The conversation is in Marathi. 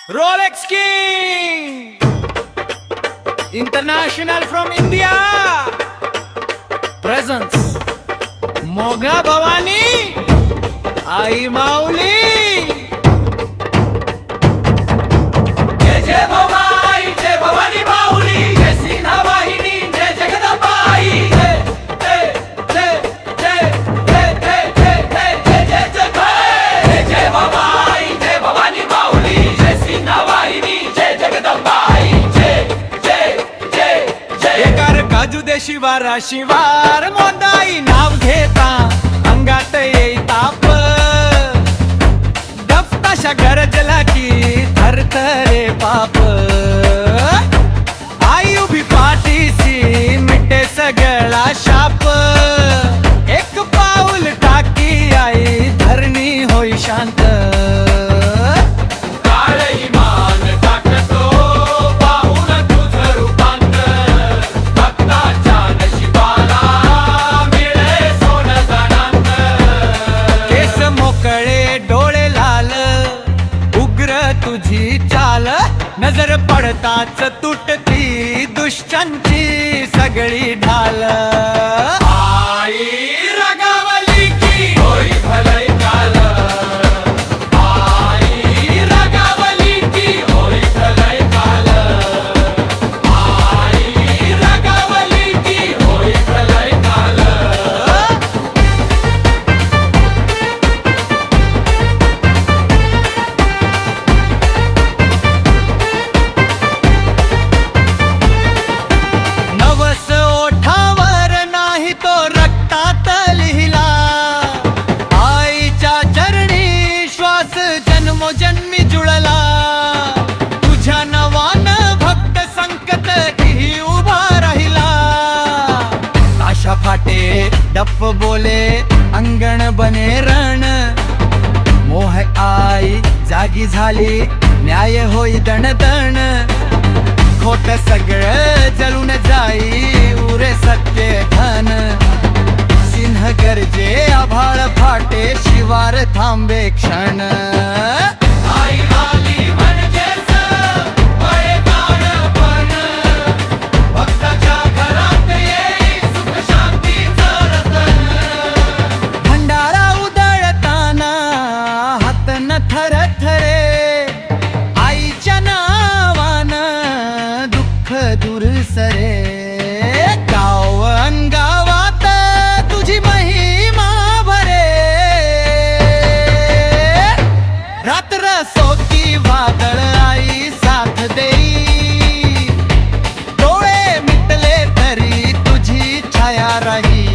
Rolex King International from India presents Moga Bhavani Ai Mauli Jai Jai Bhavai Jai Bhavani Mauli Jai Sina Vahini Jai Jagadambai Jai Jai Jai Jai Jai Jai Jai Jai Jai Jai Jai Jai Bhavai Jai Bhavani Mauli Jai Sina Vahini Jai Jagadambai Jai Jai Jai Jai एकार काजू दे शिवारा शिवार मोंदाई नाव घेता अंगात येई ताप दफ्ताशा गरजला की थरथरे पाप आई उभी पाठीशी मिटे सगळा शाप एक पाऊल टाकी आई धरणी होई शांत तुझी चाल नजर पडताच तुटती दुष्टांची सगळी ढाल आई रागावली की होई भलै काल आई रागावली की होई भलै काल आई रागावली की होई भलै काल जन्मी जुळला तुझ्या नवान भक्त संकट ही उभा राहिला आशा फाटे डफ बोले अंगण बने रण मोह आई जागी झाली न्याय होई दणदण खोट सगळं जळून जाई उरे सत्य धन सिंह गरजे आभाळ फाटे शिवार थांबे क्षण दूर सरे गाव अंगावात तुझी महिमा भरे रात्र सोती वादळ आई साथ देई डोळे मिटले तरी तुझी छाया राही